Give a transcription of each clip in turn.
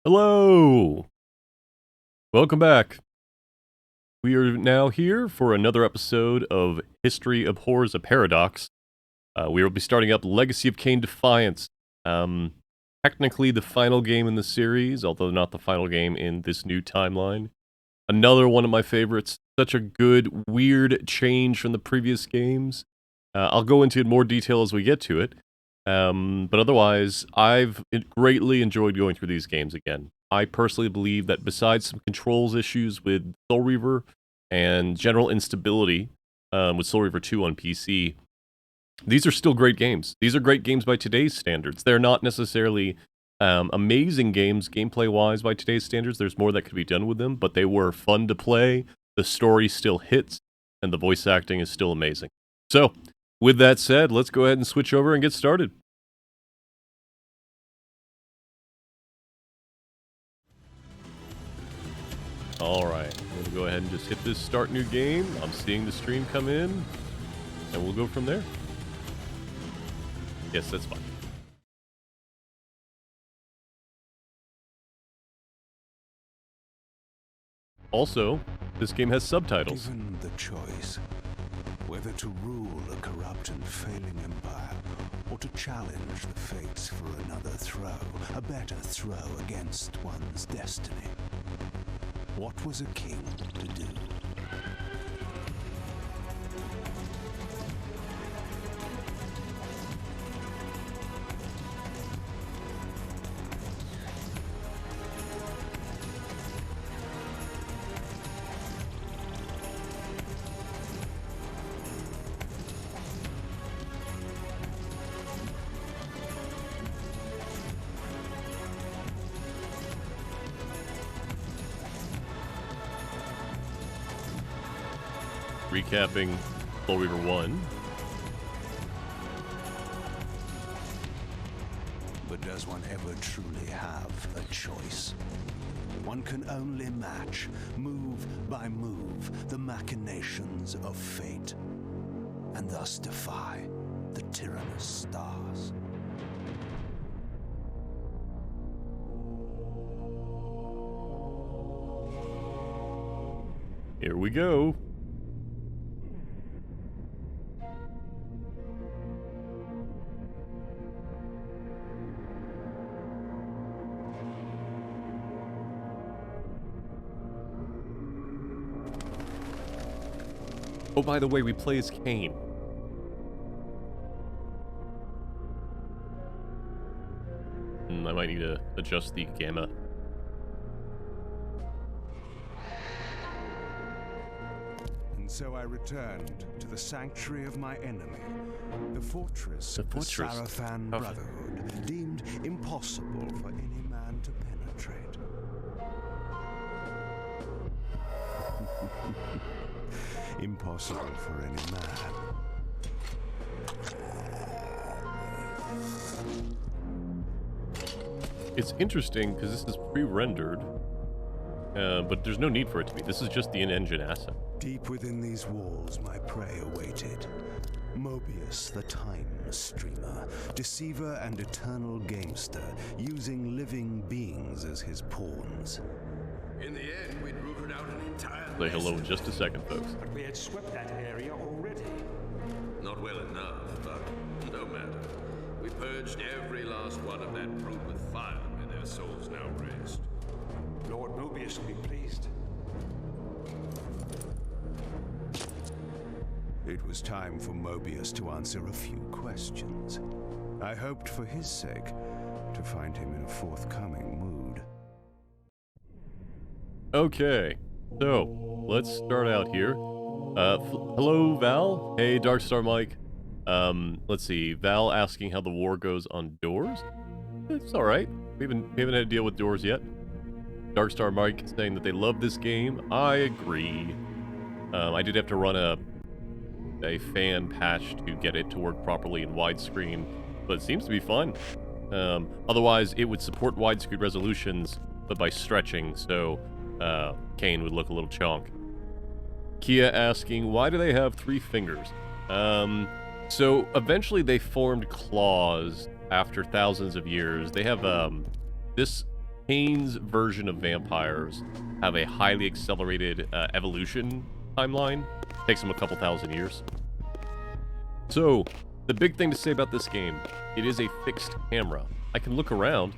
Hello! Welcome back. We are now here for another episode of History Abhors a Paradox. We will be starting up Legacy of Kain Defiance. Technically the final game in the series, although not the final game in this new timeline. Another one of my favorites. Such a good, weird change from the previous games. I'll go into more detail as we get to it. But otherwise, I've greatly enjoyed going through these games again. I personally believe that besides some controls issues with Soul Reaver and general instability with Soul Reaver 2 on PC, these are still great games. These are great games by today's standards. They're not necessarily amazing games gameplay-wise by today's standards. There's more that could be done with them, but they were fun to play, the story still hits, and the voice acting is still amazing. So, with that said, let's go ahead and switch over and get started. Alright, I'm going to go ahead and just hit this start new game. I'm seeing the stream come in, and we'll go from there. Yes, that's fine. Also, this game has subtitles. Given the choice, whether to rule a corrupt and failing empire, or to challenge the fates for another throw, a better throw against one's destiny. What was a king to do? Recapping Soul Reaver 1. But does one ever truly have a choice? One can only match, move by move, the machinations of fate, and thus defy the tyrannous stars. Here we go. Oh, by the way, we play as Kain. I might need to adjust the gamma. And so I returned to the sanctuary of my enemy, the fortress of the Sarafan Brotherhood, deemed impossible for any man to penetrate. Impossible for any man. It's interesting because this is pre-rendered, but there's no need for it to be. This is just the in-engine asset. Deep within these walls, my prey awaited. Mobius, the time streamer, deceiver and eternal gamester, using living beings as his pawns. In the end, we'd rooted out an entire Say hello in just a second, folks. But we had swept that area already. Not well enough, but no matter. We purged every last one of that brood with fire, and their souls now rest. Lord Mobius will be pleased. It was time for Mobius to answer a few questions. I hoped for his sake to find him in a forthcoming mood. Okay, so let's start out here. Hello, Val. Hey, Darkstar Mike. Let's see. Val asking how the war goes on doors. It's all right. We haven't had to deal with doors yet. Darkstar Mike saying that they love this game. I agree. I did have to run a fan patch to get it to work properly in widescreen, but it seems to be fun. Otherwise, it would support widescreen resolutions, but by stretching, so Kain would look a little chonk. Kia asking, why do they have 3 fingers? So eventually they formed claws after thousands of years. They have this Kain's version of vampires have a highly accelerated evolution timeline. Takes them a couple thousand years. So, the big thing to say about this game, it is a fixed camera. I can look around,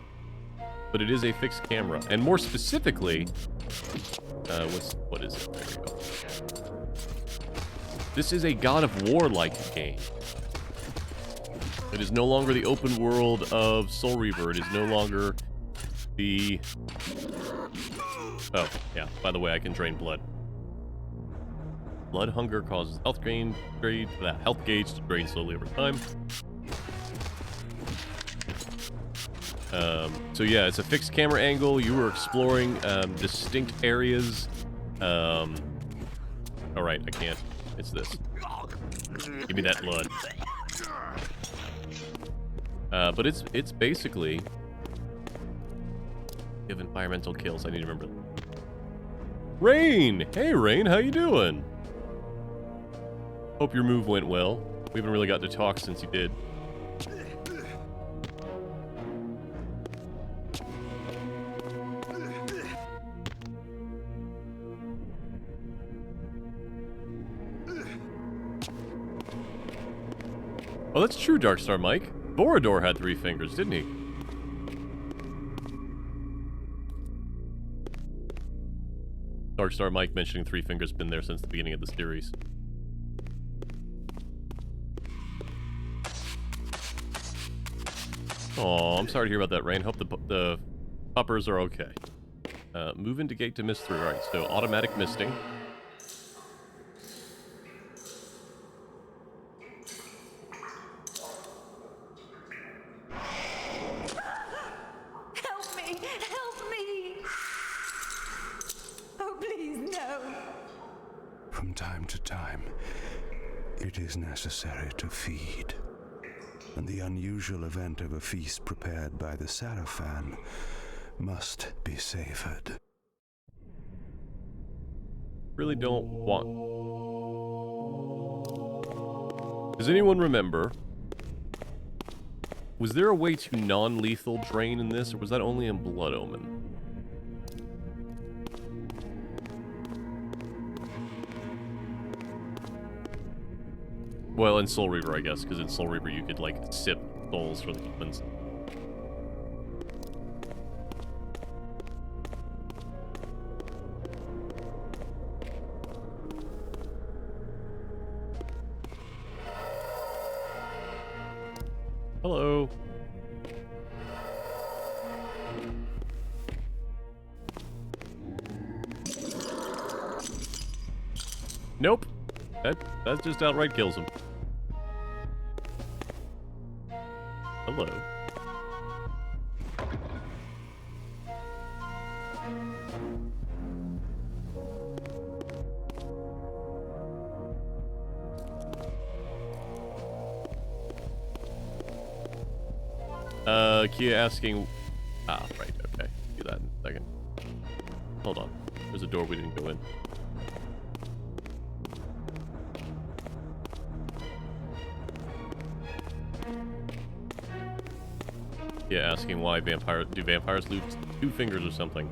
but it is a fixed camera. And more specifically, what is it? There we go. This is a God of War-like game. It is no longer the open world of Soul Reaver. It is no longer the... Oh, yeah. By the way, I can drain blood. Blood hunger causes health gauge to drain slowly over time. So yeah, it's a fixed camera angle. You were exploring distinct areas. All right, I can't. It's this. Give me that blood. But it's basically give environmental kills. I need to remember. Rain! Hey, Rain, how you doing? Hope your move went well. We haven't really got to talk since you did. Oh, that's true, Darkstar Mike. Borador had 3 fingers, didn't he? Darkstar Mike mentioning 3 fingers been there since the beginning of the series. Oh, I'm sorry to hear about that, Rain. Hope the puppers are okay. Move into gate to mist through. Alright, so automatic misting. Help me! Help me! Oh, please, no. From time to time, it is necessary to feed. And the unusual event of a feast prepared by the Sarafan must be savored. Really don't want... Does anyone remember? Was there a way to non-lethal drain in this, or was that only in Blood Omen? Well, in Soul Reaver, I guess, because in Soul Reaver you could, like, sip souls for the humans. Hello. Nope. That just outright kills him. Hello. Kia asking... Ah, right, okay. Do that in a second. Hold on. There's a door we didn't go in. Yeah, asking why do vampires lose 2 fingers or something?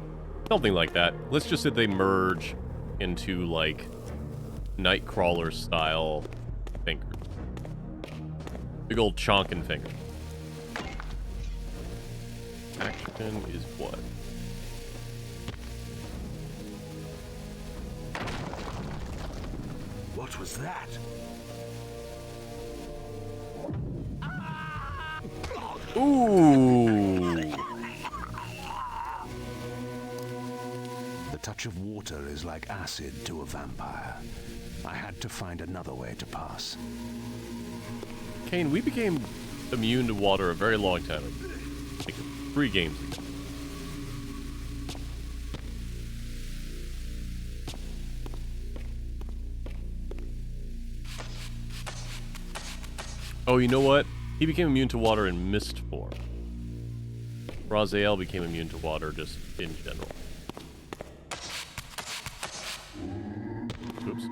Something like that. Let's just say they merge into, like, Nightcrawler style fingers. Big old chonkin' finger. Action is what? What was that? Ooh! The touch of water is like acid to a vampire. I had to find another way to pass. Kain, we became immune to water a very long time ago. Like 3 games ago. Oh, you know what? He became immune to water in mist form. Raziel became immune to water just in general. Oops.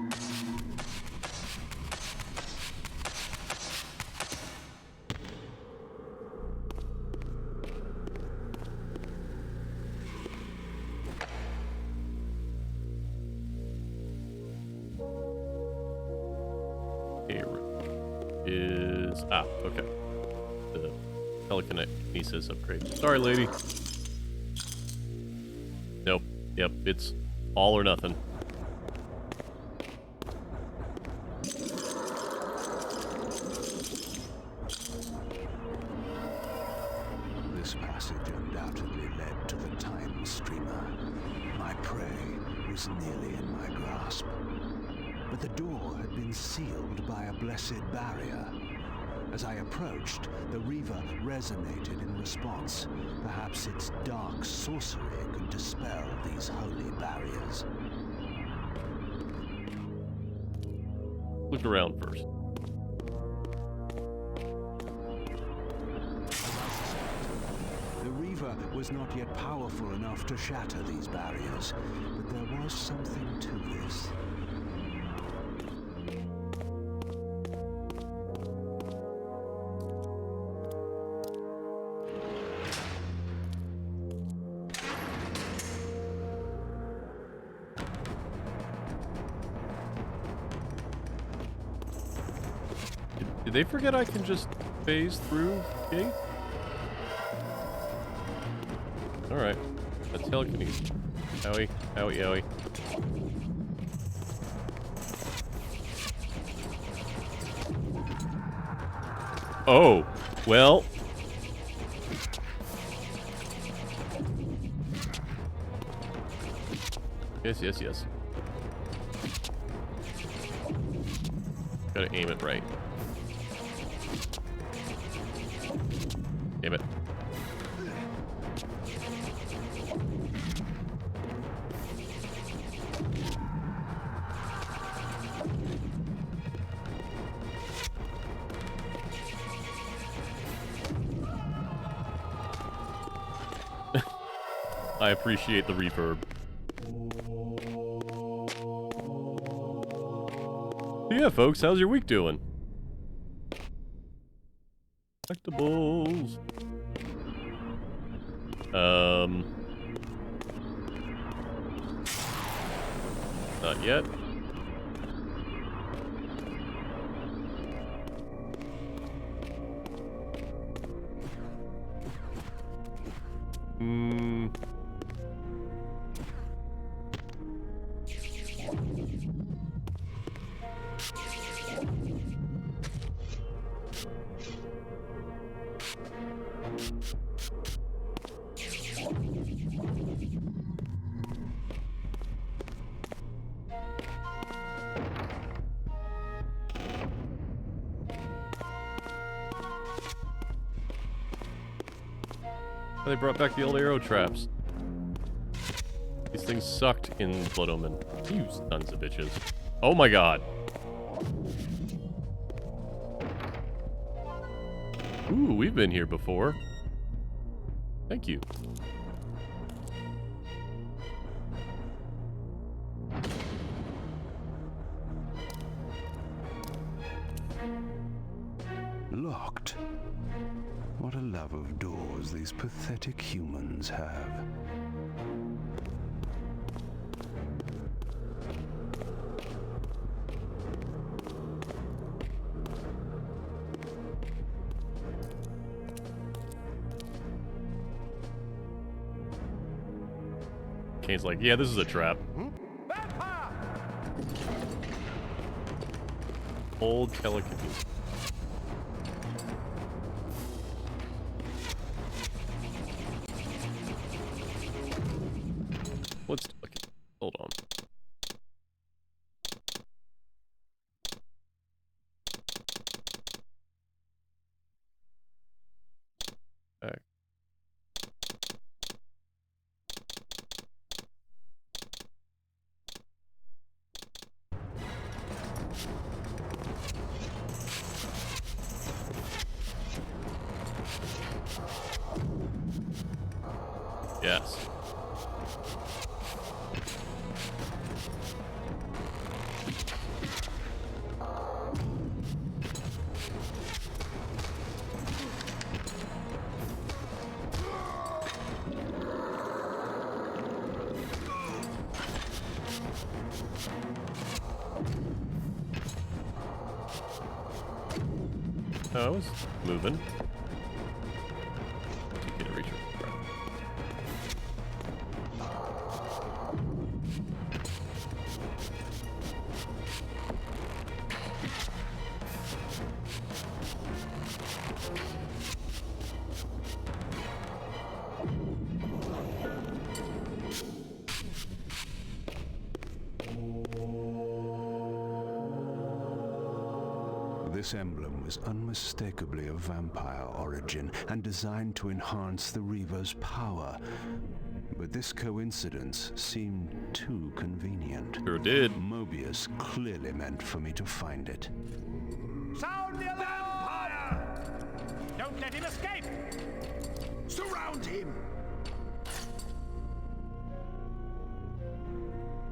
is... Ah, okay. The telekinesis upgrade. Sorry, lady. Nope. Yep, it's all or nothing. This passage undoubtedly led to the time streamer. My prey was nearly in my grasp. But the door had been sealed by a blessed barrier. As I approached, the Reaver resonated in response. Perhaps its dark sorcery could dispel these holy barriers. Look around first. The Reaver was not yet powerful enough to shatter these barriers, but there was something to this. Did they forget I can just phase through gate? Alright. That's telekinesis. Owie. Owie, owie. Oh. Well. Yes, yes, yes. Gotta aim it right. Damn it. I appreciate the reverb. So yeah, folks, how's your week doing? Collectibles. Not yet. They brought back the old arrow traps. These things sucked in Blood Omen. You sons of bitches. Oh my god. Ooh, we've been here before. Thank you. Locked. What a love of doors these pathetic humans have. Kane's like, yeah, this is a trap. Old telekinesis. What's telekinesis? Hold on. Back. Yes. Oh, I was moving. Get a reach. This emblem was unmistakably of vampire origin and designed to enhance the Reaver's power. But this coincidence seemed too convenient. Sure did. Mobius clearly meant for me to find it. Sound the alarm! Don't let him escape! Surround him!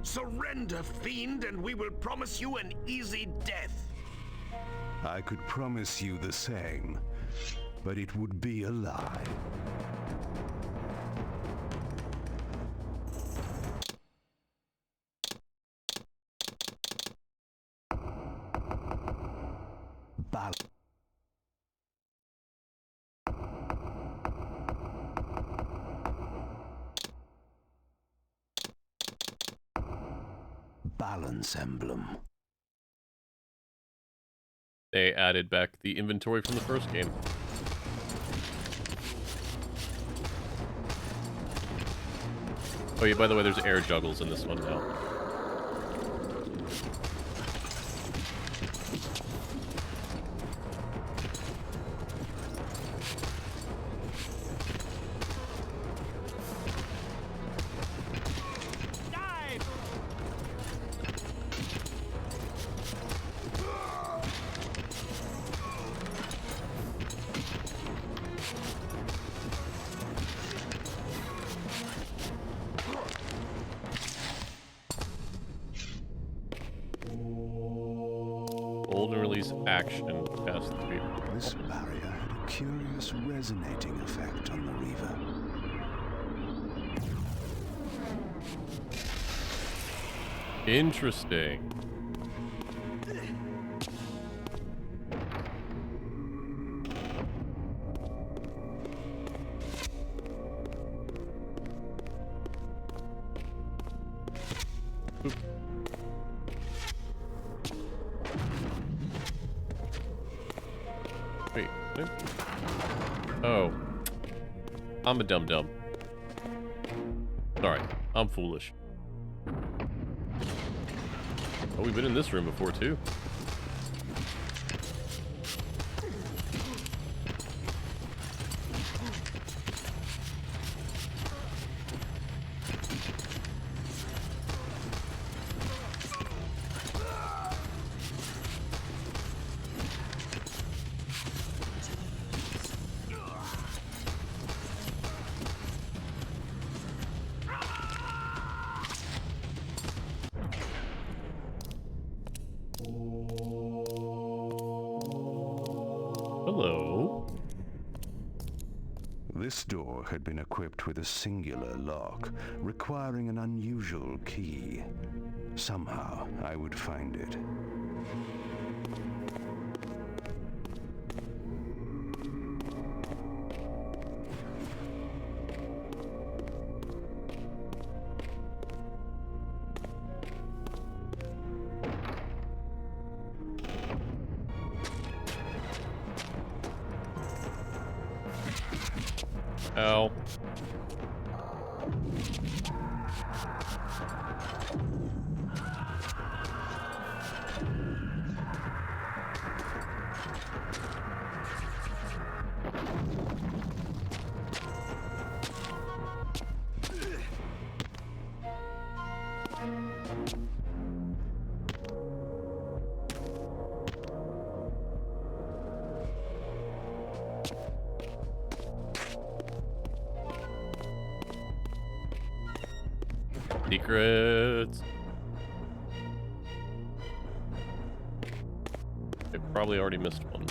Surrender, fiend, and we will promise you an easy death. I could promise you the same, but it would be a lie. Balance emblem. They added back the inventory from the first game. Oh yeah, by the way, there's air juggles in this one now. Old and release action past the Reaver. This barrier had a curious resonating effect on the Reaver. Interesting. Oop. Wait, what? Oh. I'm a dum-dum. Sorry, I'm foolish. Oh, we've been in this room before, too. Hello. This door had been equipped with a singular lock, requiring an unusual key. Somehow, I would find it. Ow. Secrets. I probably already missed one.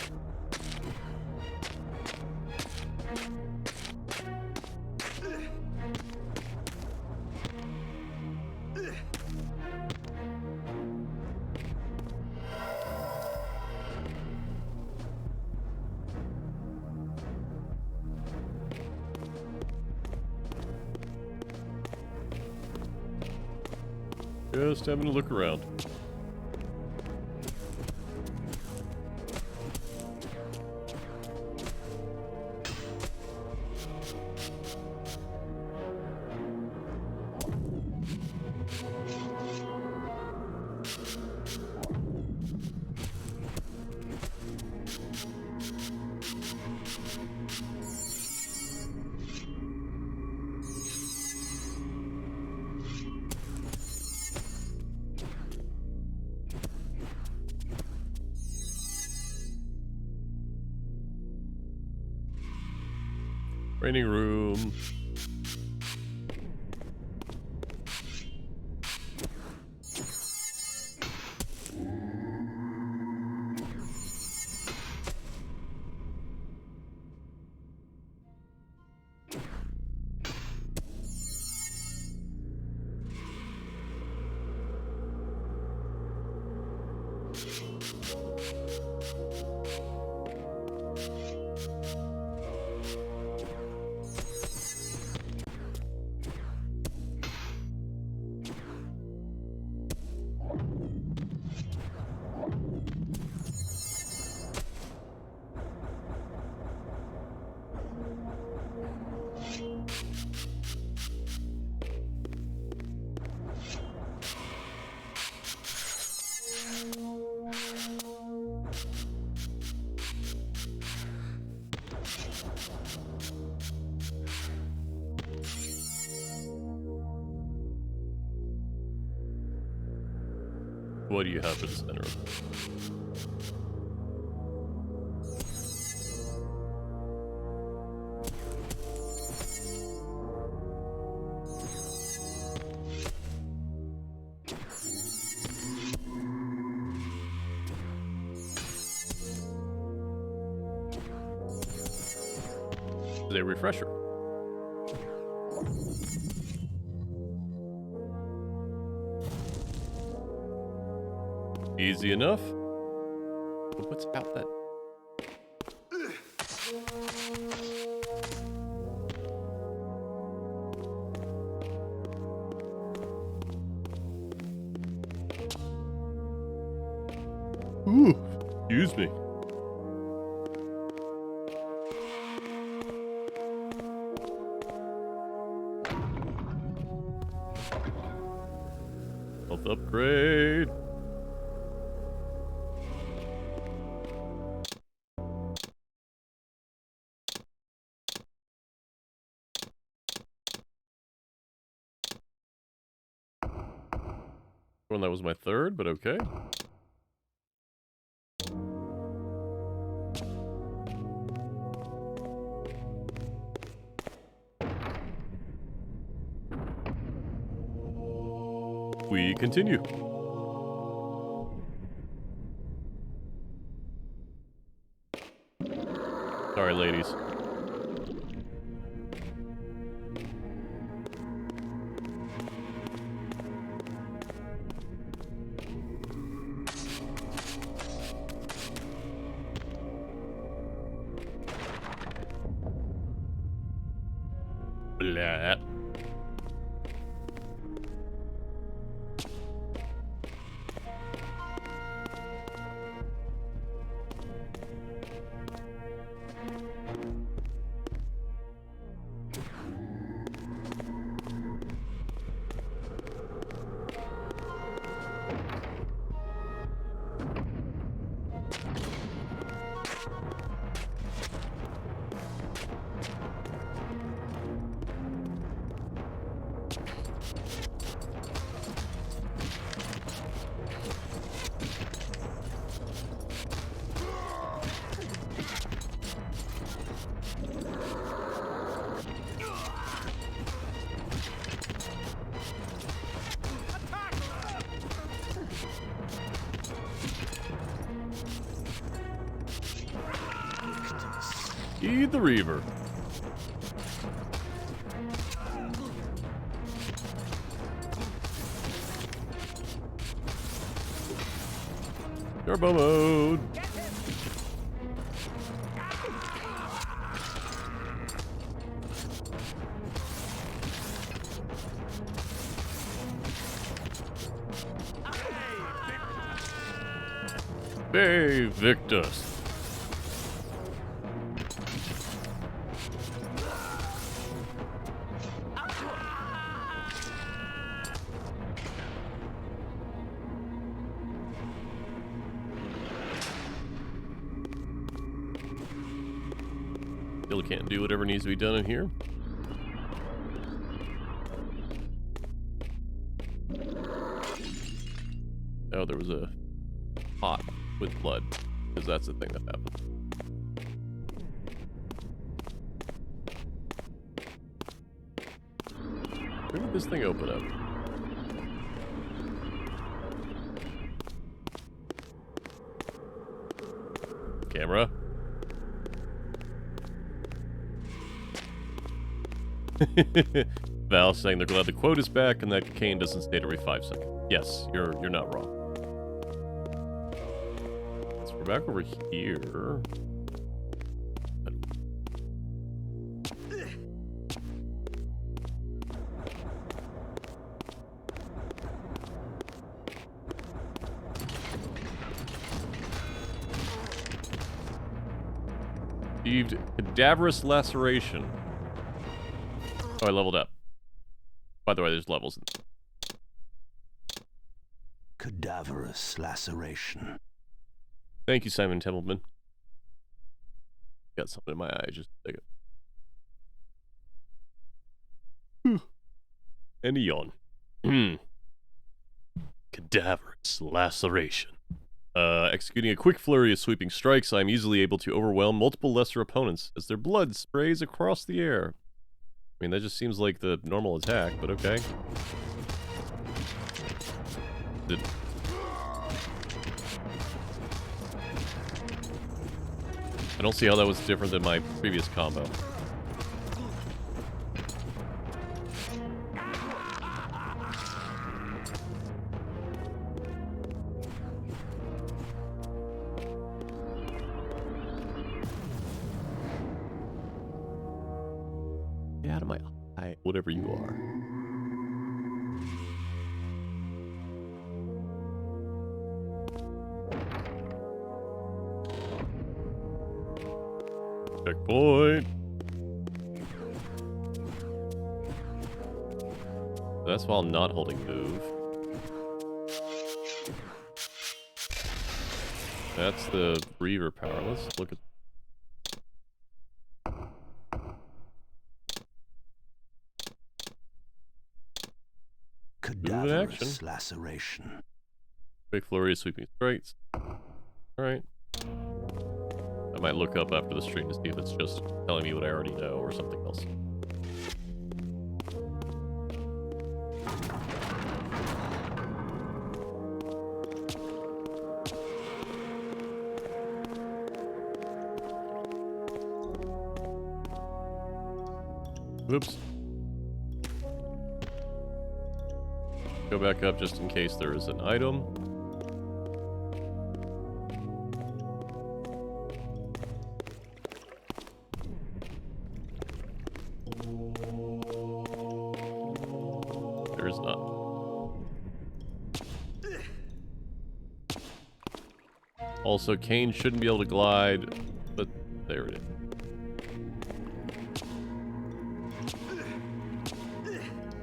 Just having a look around. Training room. What do you have for the center? A refresher. Easy enough. But what's about that? Ooh, excuse me. Health upgrade. Well, that was my third, but okay. We continue. Sorry, ladies. Blah. Heed the Reaver. Turbo mode. Bay Victus. Still can't do whatever needs to be done in here. Oh, there was a pot with blood, because that's the thing that happened. Where did this thing open up? Camera. Val saying they're glad the quote is back and that Kain doesn't state every 5 seconds. Yes, you're not wrong. So we're back over here. Achieved cadaverous laceration. Oh, I leveled up. By the way, there's levels. Cadaverous laceration. Thank you, Simon Templeman. Got something in my eye. Just take it. And a yawn. Cadaverous laceration. Executing a quick flurry of sweeping strikes, I am easily able to overwhelm multiple lesser opponents as their blood sprays across the air. I mean, that just seems like the normal attack, but okay. I don't see how that was different than my previous combo. Get out of my eye, whatever you are. Checkpoint. That's while not holding move. That's the Reaver power. Let's look at. Cadaverous laceration. Quick flurry of sweeping strikes. Alright. I might look up after the stream to see if it's just telling me what I already know or something else. Whoops. Go back up just in case there is an item. There is not. Also, Kain shouldn't be able to glide, but there it is.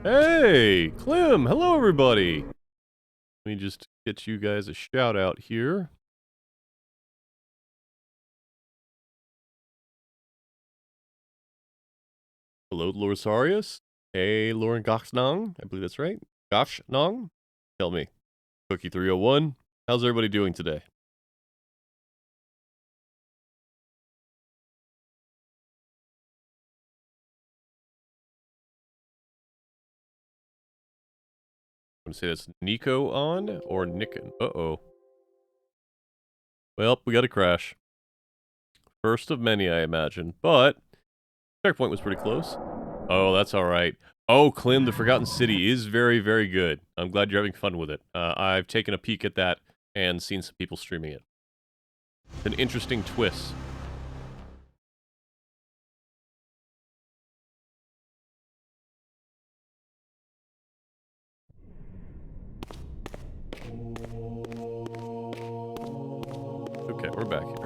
Hey, Clem! Hello, everybody! Let me just get you guys a shout out here. Hello, Lorisarius. Hey, Lauren Gachnong. I believe that's right. Gachnong? Tell me. Cookie 301. How's everybody doing today? I'm gonna say that's Nico on or Nickon. Uh-oh. Well, we got a crash. First of many, I imagine. But checkpoint was pretty close. Oh, that's all right. Oh, Clem, the Forgotten City is very, very good. I'm glad you're having fun with it. I've taken a peek at that and seen some people streaming it. It's an interesting twist. We're back here.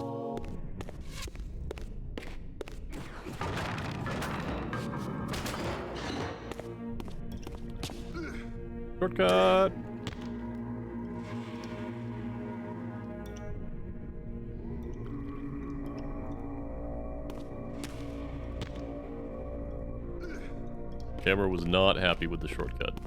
Shortcut! Camera was not happy with the shortcut.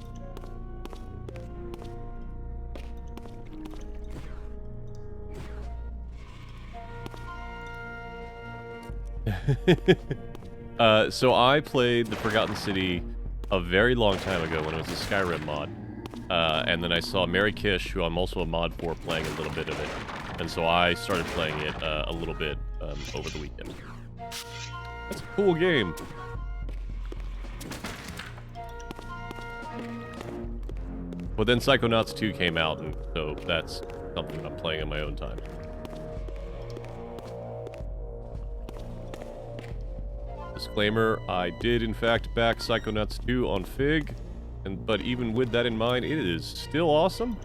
So I played the Forgotten City a very long time ago when it was a Skyrim mod. And then I saw Mary Kish, who I'm also a mod for, playing a little bit of it. And so I started playing it a little bit over the weekend. That's a cool game. But then Psychonauts 2 came out, and so that's something I'm playing in my own time. Disclaimer, I did in fact back Psychonauts 2 on Fig, but even with that in mind, it is still awesome.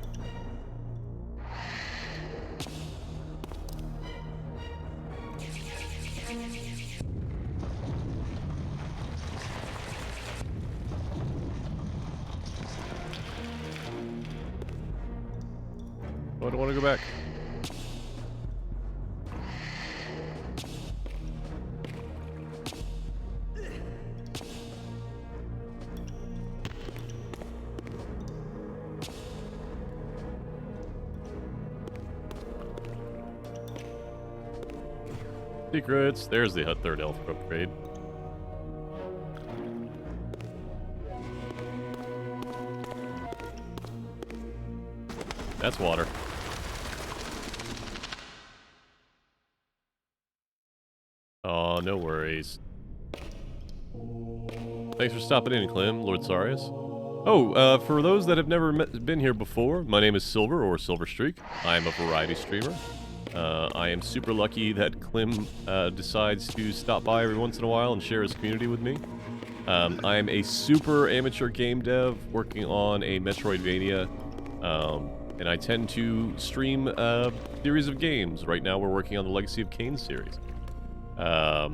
Oh, I don't want to go back. Secrets. There's the third elf upgrade. That's water. Oh, no worries. Thanks for stopping in, Clem, Lord Sarius. Oh, for those that have never been here before, my name is Silver, or Silverstreak. I am a variety streamer. I am super lucky that Clem decides to stop by every once in a while and share his community with me. I am a super amateur game dev working on a Metroidvania, and I tend to stream a series of games. Right now we're working on the Legacy of Kain series. I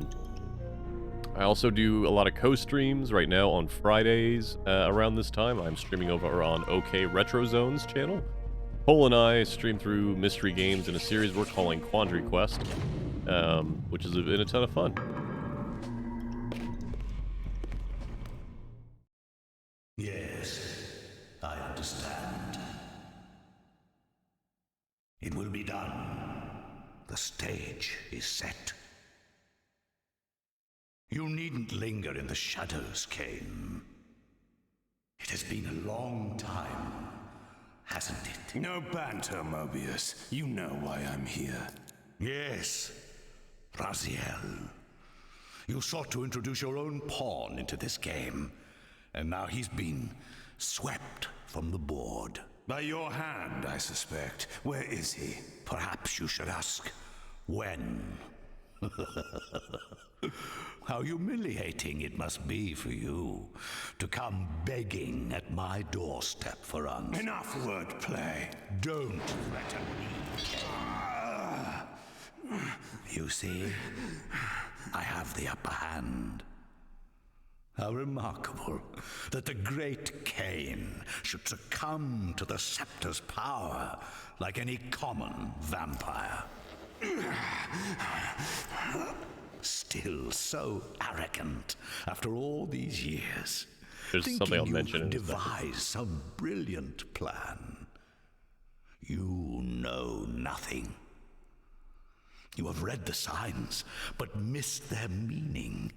also do a lot of co-streams right now on Fridays around this time. I'm streaming over on OK Retro Zone's channel. Cole and I stream through mystery games in a series we're calling Quandary Quest, which has been a ton of fun. Yes, I understand. It will be done. The stage is set. You needn't linger in the shadows, Kain. It has been a long time, hasn't it? No banter, Mobius. You know why I'm here. Yes, Raziel. You sought to introduce your own pawn into this game, and now he's been swept from the board. By your hand, I suspect. Where is he? Perhaps you should ask, when? How humiliating it must be for you to come begging at my doorstep for answers. Enough wordplay. Don't threaten me. You see, I have the upper hand. How remarkable that the great Kain should succumb to the scepter's power like any common vampire. Still so arrogant after all these years. There's something I'll mention in a second. Devise some brilliant plan. You know nothing. You have read the signs, but missed their meaning.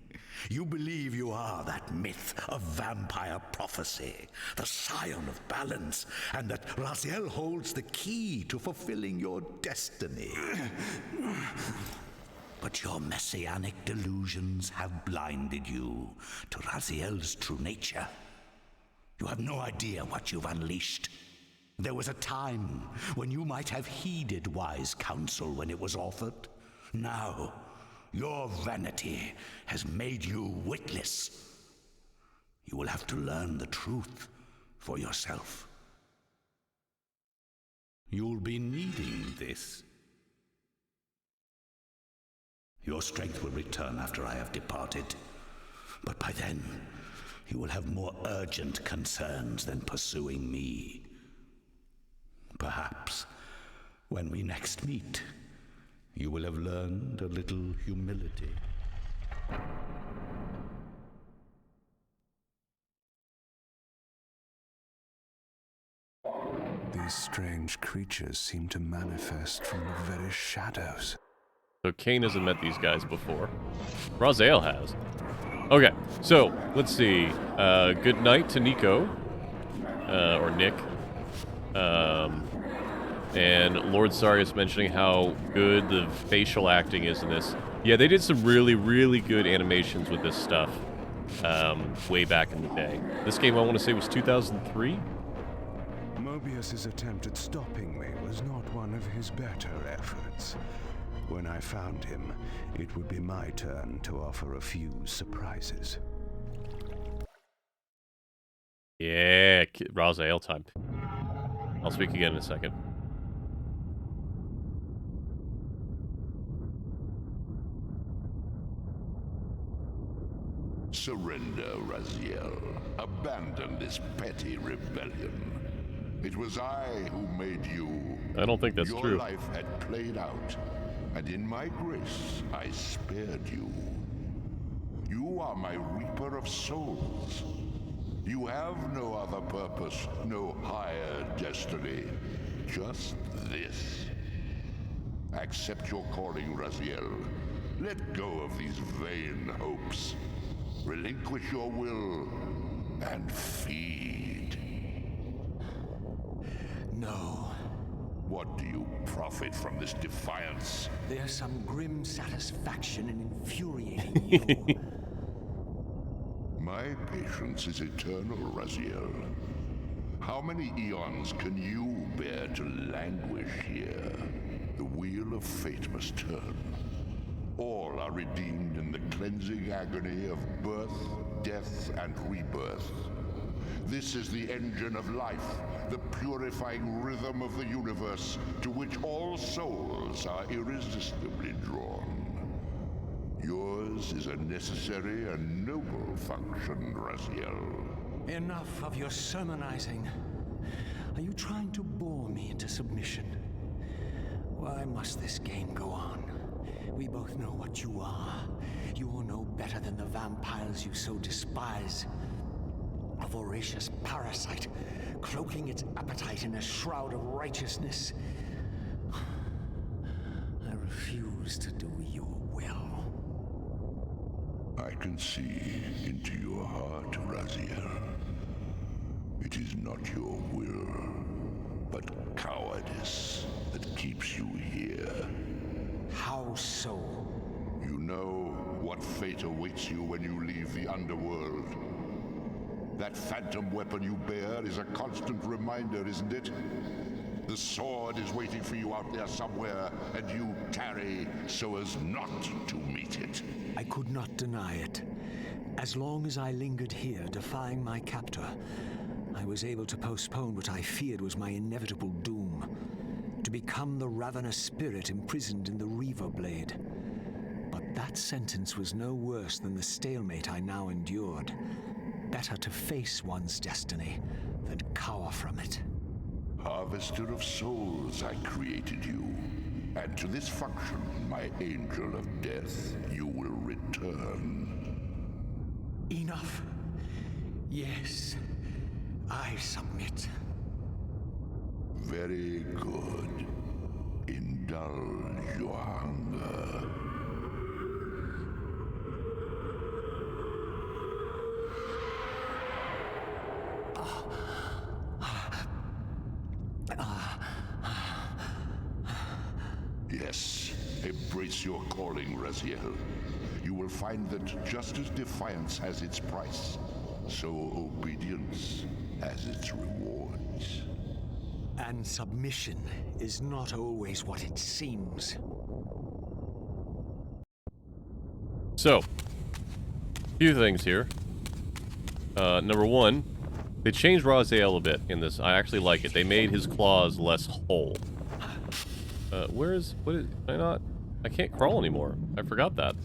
You believe you are that myth of vampire prophecy, the scion of balance, and that Raziel holds the key to fulfilling your destiny. But your messianic delusions have blinded you to Raziel's true nature. You have no idea what you've unleashed. There was a time when you might have heeded wise counsel when it was offered. Now, your vanity has made you witless. You will have to learn the truth for yourself. You'll be needing this. Your strength will return after I have departed. But by then, you will have more urgent concerns than pursuing me. Perhaps, when we next meet, you will have learned a little humility. These strange creatures seem to manifest from the very shadows. So Kain hasn't met these guys before. Raziel has. Okay, so let's see. Good night to Nico, or Nick. And Lord Sarius mentioning how good the facial acting is in this. Yeah, they did some really, really good animations with this stuff way back in the day. This game, I want to say, was 2003? Mobius's attempt at stopping me was not one of his better efforts. When I found him, it would be my turn to offer a few surprises. Yeah, Raziel time. I'll speak again in a second. Surrender, Raziel. Abandon this petty rebellion. It was I who made you. I don't think that's Your true. Your life had played out, and in my grace, I spared you. You are my reaper of souls. You have no other purpose, no higher destiny. Just this. Accept your calling, Raziel. Let go of these vain hopes. Relinquish your will and feed. No. What do you profit from this defiance? There's some grim satisfaction in infuriating you. My patience is eternal, Raziel. How many eons can you bear to languish here? The wheel of fate must turn. All are redeemed in the cleansing agony of birth, death, and rebirth. This is the engine of life, the purifying rhythm of the universe, to which all souls are irresistibly drawn. Yours is a necessary and noble function, Raziel. Enough of your sermonizing. Are you trying to bore me into submission? Why must this game go on? We both know what you are. You are no better than the vampires you so despise. A voracious parasite, cloaking its appetite in a shroud of righteousness. I refuse to do your will. I can see into your heart, Raziel. It is not your will, but cowardice that keeps you here. How so? You know what fate awaits you when you leave the underworld. That phantom weapon you bear is a constant reminder, isn't it? The sword is waiting for you out there somewhere, and you tarry so as not to meet it. I could not deny it. As long as I lingered here, defying my captor, I was able to postpone what I feared was my inevitable doom. To become the ravenous spirit imprisoned in the Reaver Blade. But that sentence was no worse than the stalemate I now endured. Better to face one's destiny than cower from it. Harvester of souls, I created you. And to this function, my angel of death, you will return. Enough. Yes, I submit. Very good. Indulge your hunger. Yes, embrace your calling, Raziel. You will find that just as defiance has its price, so obedience has its rewards. And submission is not always what it seems. So, few things here. Number one, they changed Raziel a bit in this. I actually like it. They made his claws less whole. What is, can I not? I can't crawl anymore. I forgot that.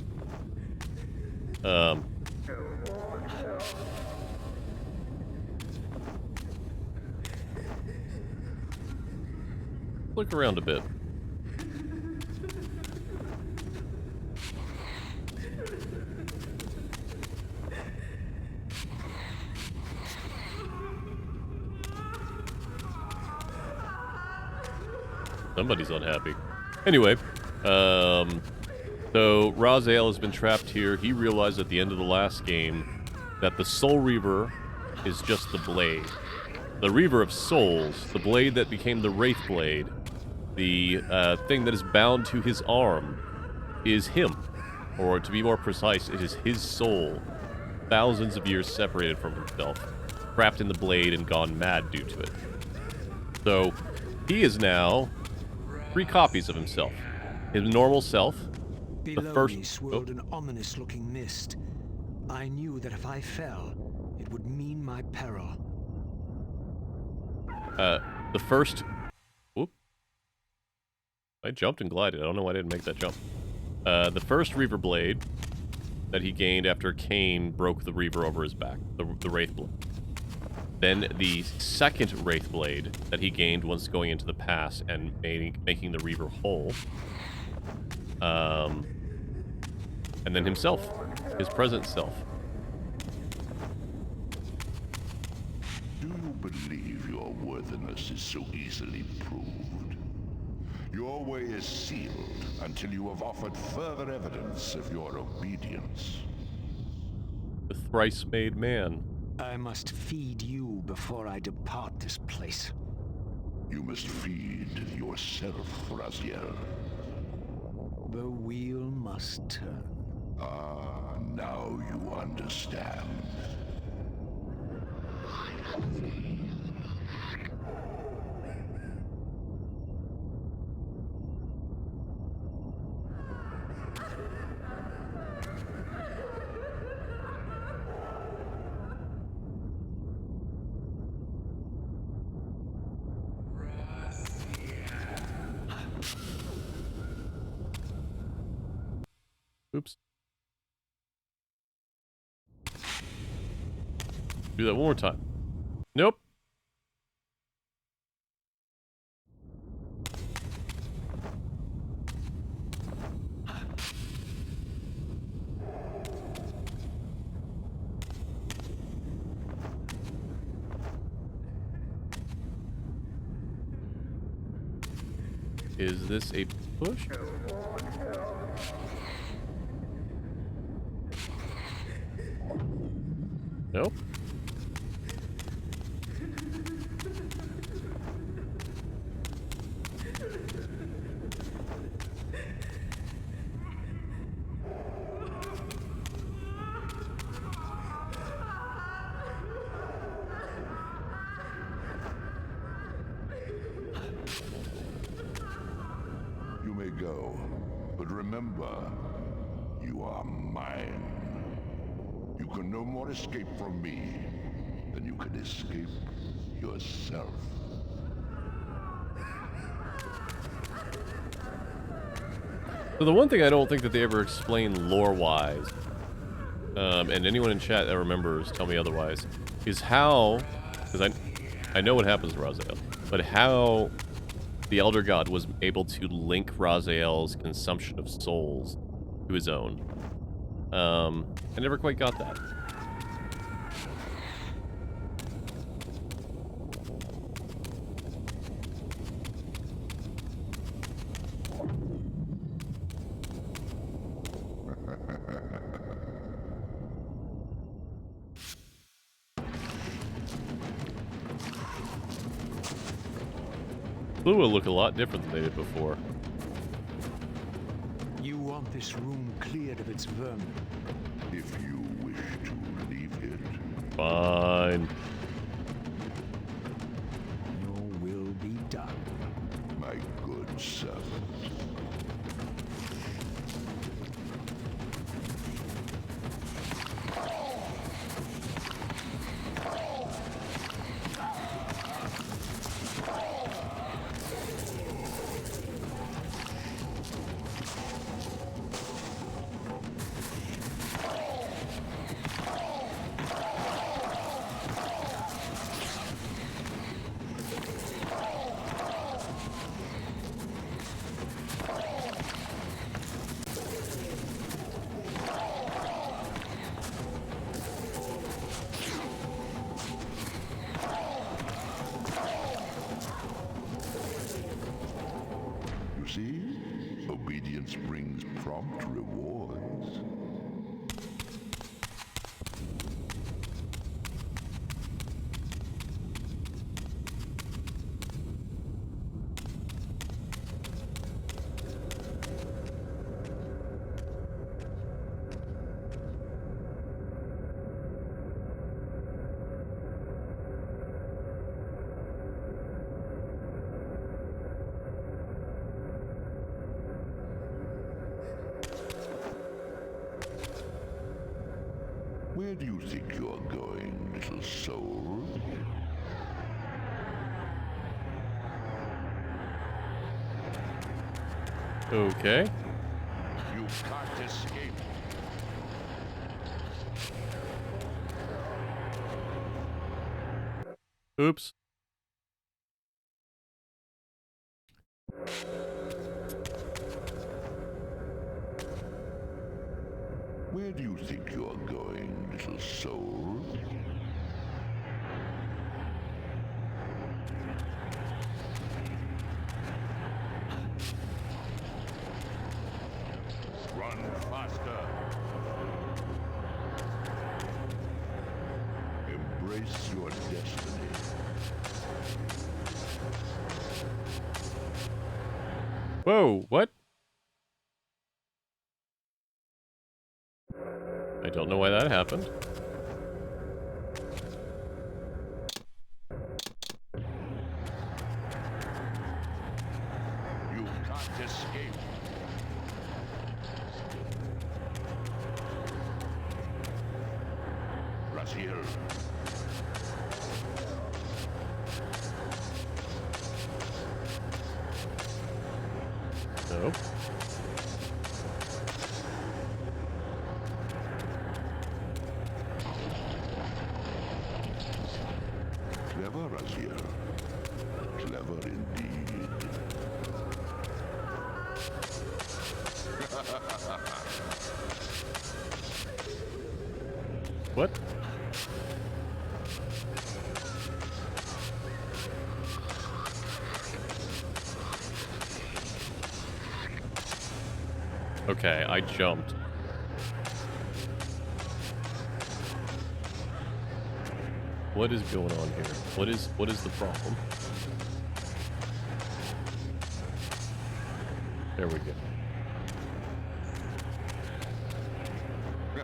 Look around a bit. Somebody's unhappy. Anyway, so Raziel has been trapped here. He realized at the end of the last game that the Soul Reaver is just the blade. The Reaver of Souls, the blade that became the Wraith Blade, the thing that is bound to his arm, is him. Or to be more precise, it is his soul. Thousands of years separated from himself, trapped in the blade and gone mad due to it. So, he is now 3 copies of himself. His normal self, Below the first... me swirled an ominous-looking mist. I knew that if I fell, it would mean my peril. The first... Whoop. I jumped and glided. I don't know why I didn't make that jump. The first Reaver Blade that he gained after Kain broke the Reaver over his back. The Wraith Blade. Then the second Wraith Blade that he gained once going into the pass and making the Reaver whole. And then himself. His present self. Do you believe your worthiness is so easily proved? Your way is sealed until you have offered further evidence of your obedience. The thrice-made man. I must feed you before I depart this place. You must feed yourself, Raziel. The wheel must turn. Ah, now you understand. Oops. Do that one more time. Nope. Is this a push? Nope. You may go, but remember, you are mine. You can no more escape from me than you can escape yourself. So the one thing I don't think that they ever explain lore-wise, and anyone in chat that remembers, tell me otherwise, is how, because I know what happens to Raziel, but how the Elder God was able to link Raziel's consumption of souls to his own. I never quite got that. Blue will look a lot different than they did before. You want this room cleared of its vermin. If you wish to leave it, Fine. Your will be done. my good servant. Obedience brings prompt rewards. Where do you think you're going, little soul? Okay. You can't escape. Oops. Where do you think you're going, little soul? Run faster. Embrace your destiny. Whoa, what? I don't know why that happened. You can't escape. Raziel. Nope. Clever, Raziel. Clever indeed. What? Okay, I jumped. What is going on here? What is the problem? There we go. I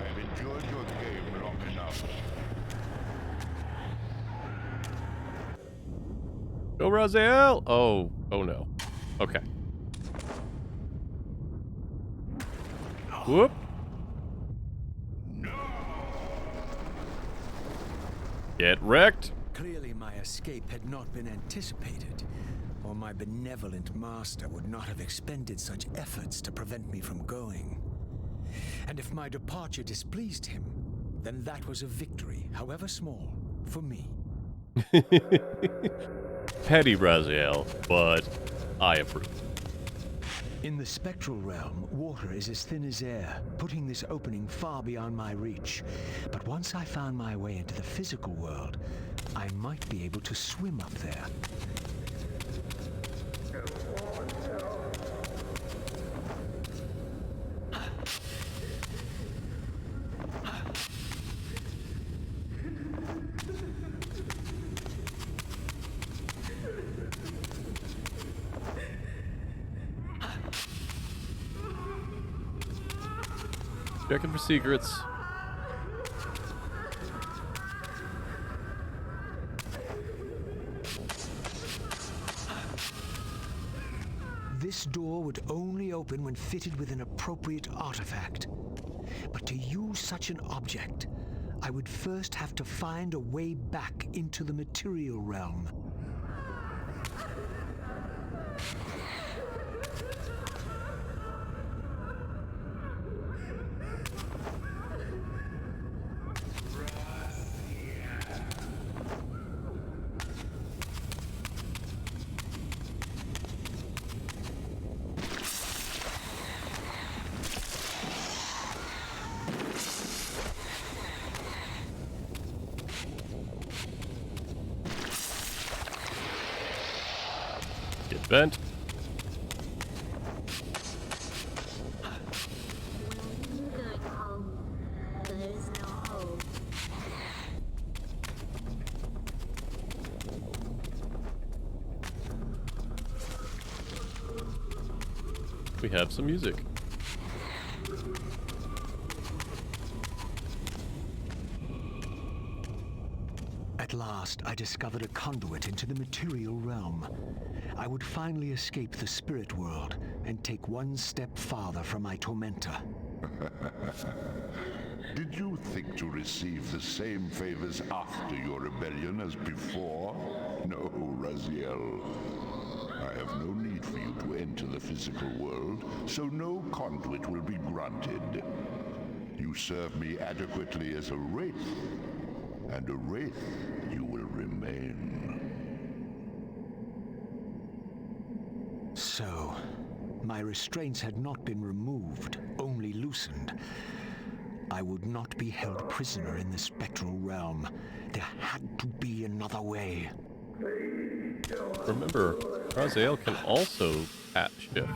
have enjoyed your game long enough. Go, Raziel! Oh no. Okay. Whoop. Get wrecked. Clearly my escape had not been anticipated, or my benevolent master would not have expended such efforts to prevent me from going. And if my departure displeased him, then that was a victory, however small, for me. Petty Raziel, but I approve. In the spectral realm, water is as thin as air, putting this opening far beyond my reach. But once I found my way into the physical world, I might be able to swim up there. Checking for secrets. This door would only open when fitted with an appropriate artifact. But to use such an object, I would first have to find a way back into the material realm. Vent. We have some music. At last, I discovered a conduit into the material realm. I would finally escape the spirit world and take one step farther from my tormentor. Did you think to receive the same favors after your rebellion as before? No, Raziel. I have no need for you to enter the physical world, so no conduit will be granted. You serve me adequately as a wraith, and a wraith you will remain. So, my restraints had not been removed, only loosened. I would not be held prisoner in the spectral realm. There had to be another way. Remember, Raziel can also pat shift.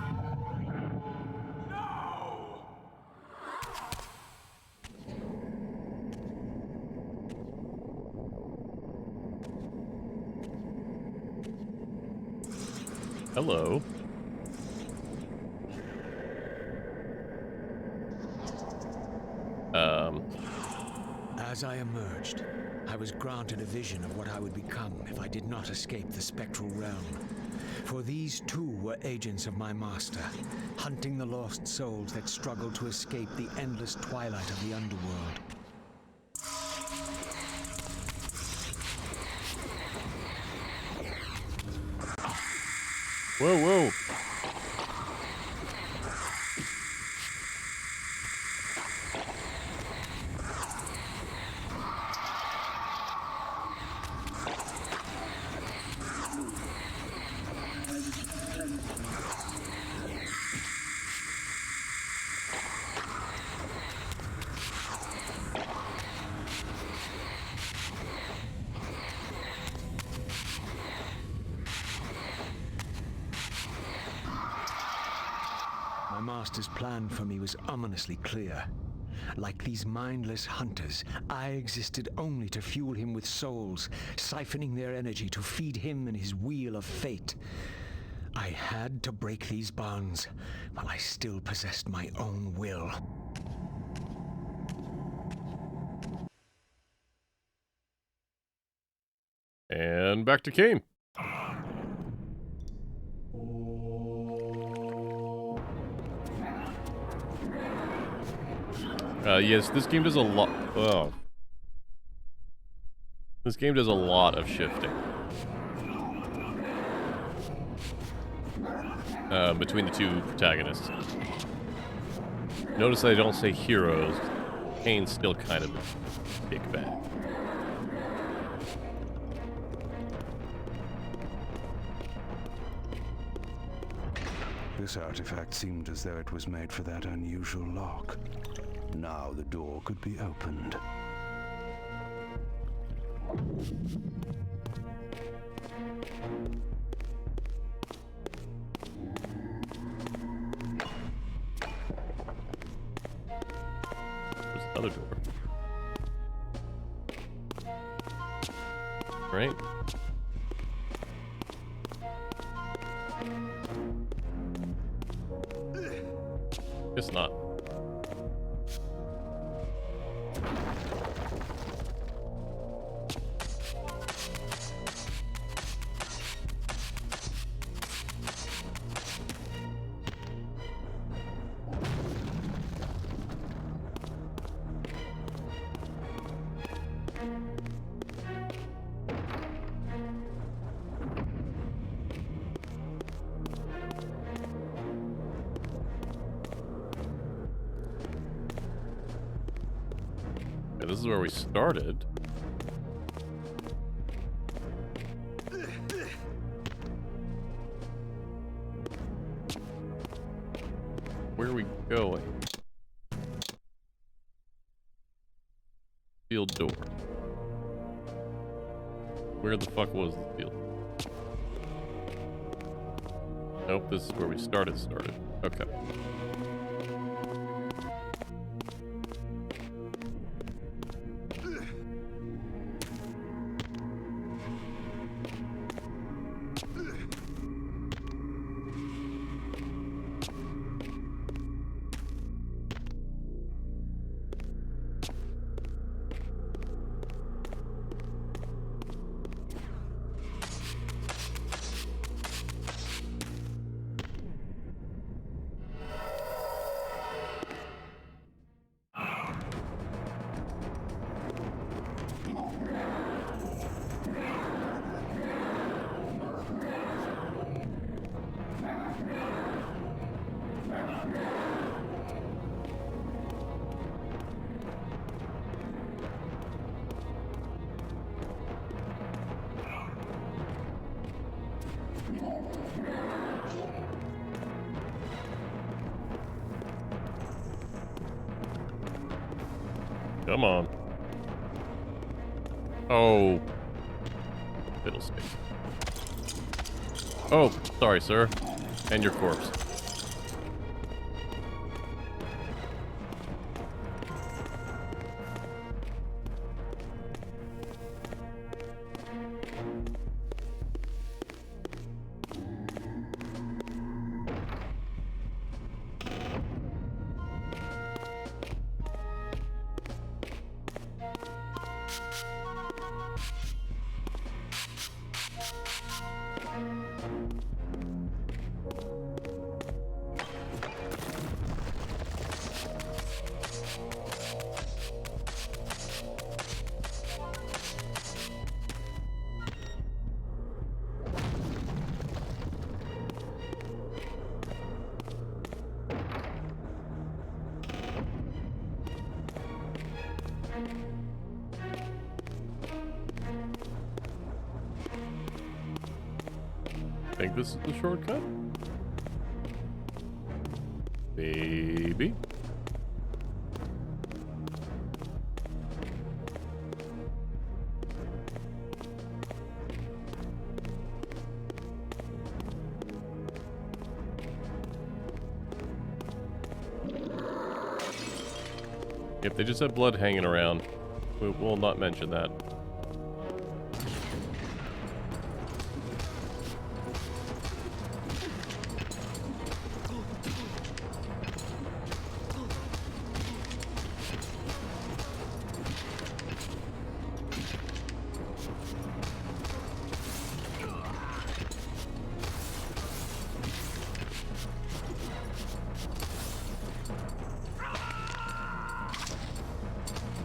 Hello. As I emerged, I was granted a vision of what I would become if I did not escape the spectral realm. For these too were agents of my master, hunting the lost souls that struggled to escape the endless twilight of the underworld. Whoa, whoa. My master's plan for me was ominously clear. Like these mindless hunters, I existed only to fuel him with souls, siphoning their energy to feed him and his wheel of fate. I had to break these bonds while I still possessed my own will. And back to Kain. Yes, this game does a lot. Oh. This game does a lot of shifting. Between the two protagonists. Notice I don't say heroes. Kain's still kind of a big bag. This artifact seemed as though it was made for that unusual lock. Now the door could be opened. There's another door. Right? Guess not. Yeah, this is where we started. Where are we going? Field door. Where the fuck was the field? Nope, this is where we started. Okay. Come on. Oh. Fiddlestick. Oh, sorry, sir. And your corpse. Think this is the shortcut? Maybe. If they just have blood hanging around, we will not mention that.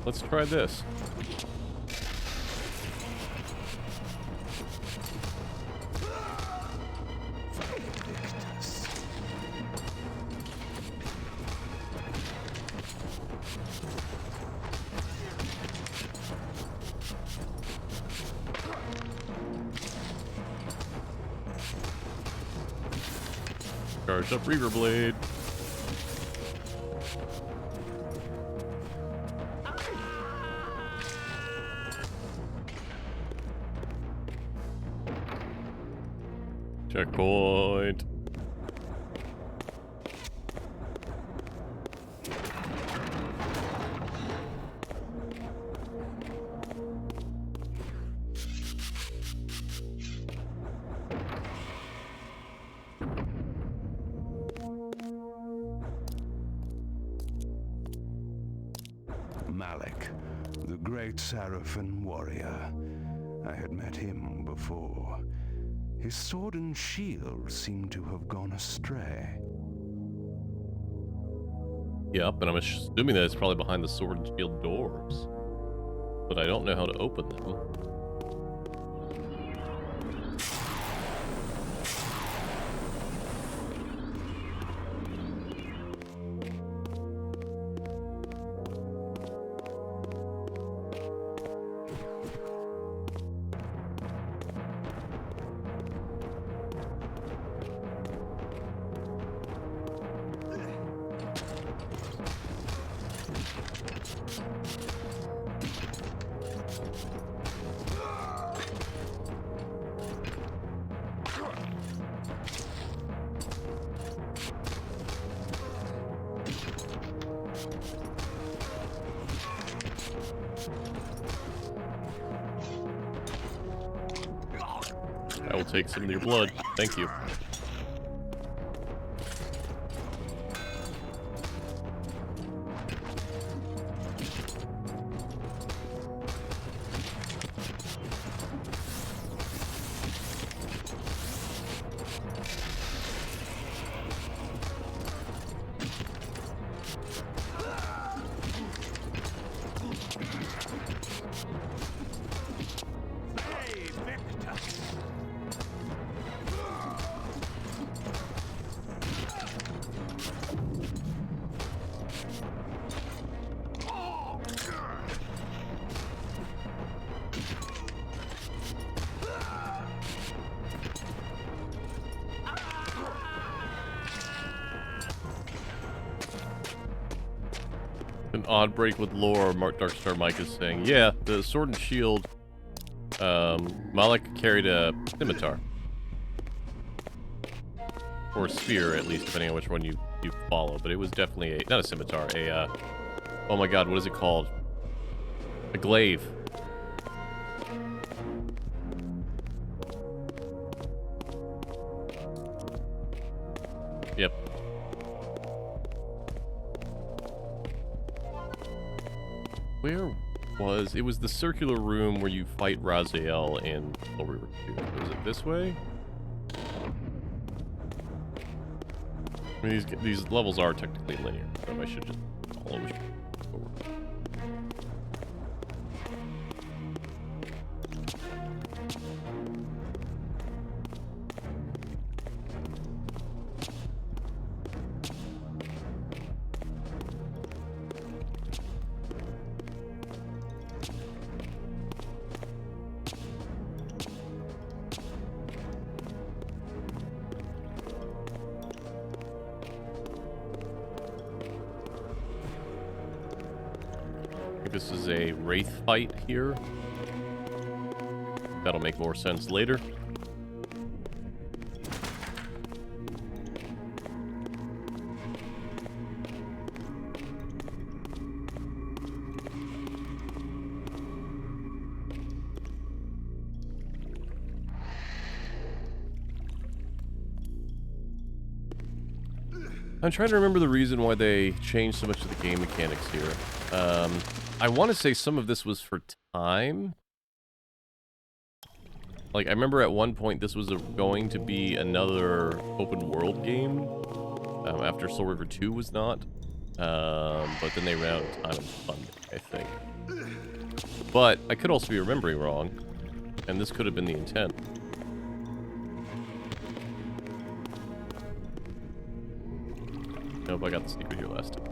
Let's try this. Charge up Reaver Blade. Checkpoint. Malik, the great Sarafan warrior. I had met him before. His sword and shield seemed to have gone astray. Yep, and I'm assuming that it's probably behind the sword and shield doors. But I don't know how to open them. I will take some of your blood. Thank you. An odd break with lore, Mark Darkstar Mike is saying. Yeah, the sword and shield, Malek carried a scimitar. Or a spear, at least, depending on which one you follow. But it was definitely not a scimitar, oh my god, what is it called? A glaive. Yep. Where was... It was the circular room where you fight Raziel in Soul Reaver 2. Was it this way? I mean, these levels are technically linear, so I should just follow them forward. This is a wraith fight here. That'll make more sense later. I'm trying to remember the reason why they changed so much of the game mechanics here. I want to say some of this was for time. Like, I remember at one point this was going to be another open world game. After Soul Reaver 2 was not. But then they ran out of time and funding, I think. But I could also be remembering wrong. And this could have been the intent. Nope, I got the secret here last time.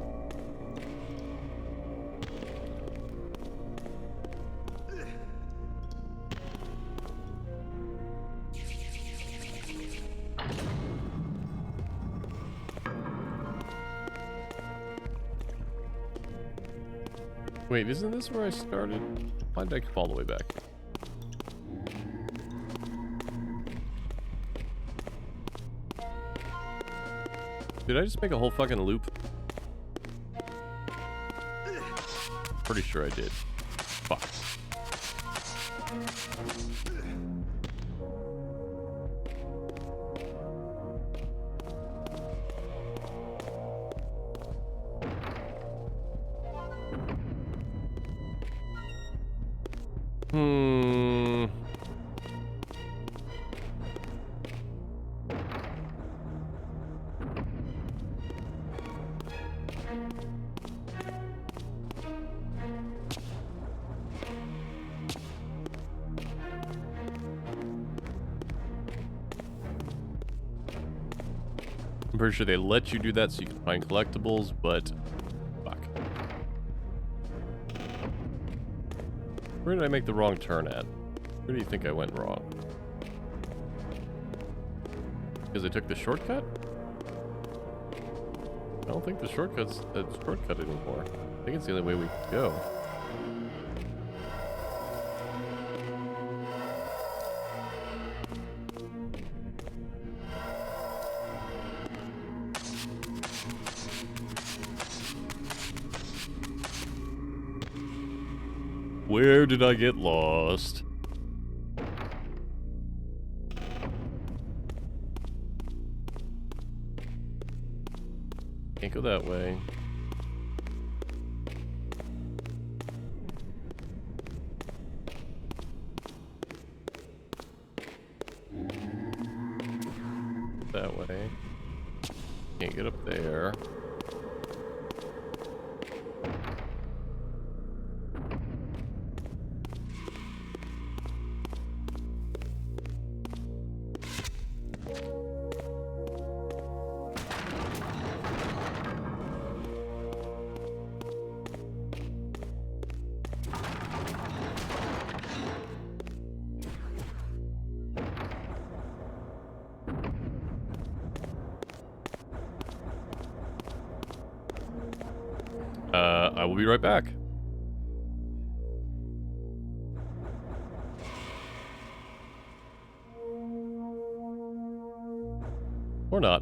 Wait, isn't this where I started? Why did I fall all the way back? Did I just make a whole fucking loop? Pretty sure I did. Fuck. I'm pretty sure they let you do that so you can find collectibles, but fuck. Where did I make the wrong turn at? Where do you think I went wrong? Because I took the shortcut? I don't think the shortcut's a shortcut anymore. I think it's the only way we could go. Where did I get lost? go that way. That way. Can't get up there. I will be right back. Or not.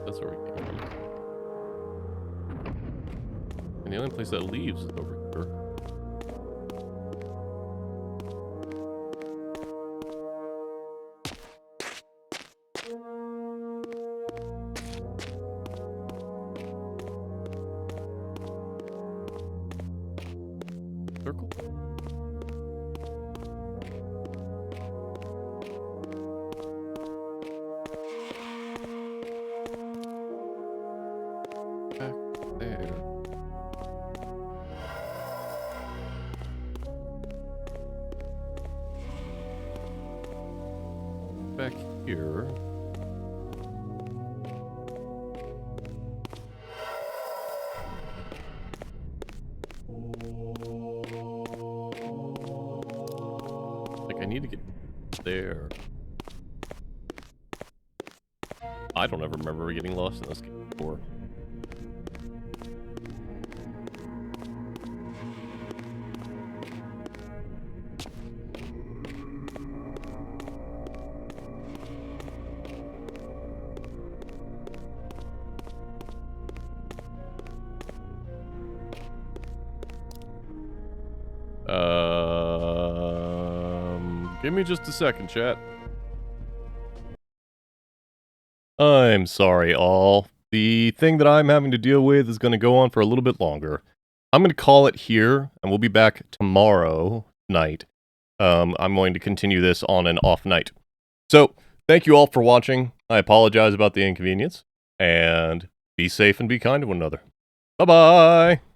That's where we came from. And the only place that leaves is over here. Circle? Back there. Back here. Like, I need to get there. I don't ever remember getting lost in this game before. Give me just a second, chat. I'm sorry, all. The thing that I'm having to deal with is going to go on for a little bit longer. I'm going to call it here, and we'll be back tomorrow night. I'm going to continue this on an off night. So, thank you all for watching. I apologize about the inconvenience, and be safe and be kind to one another. Bye-bye!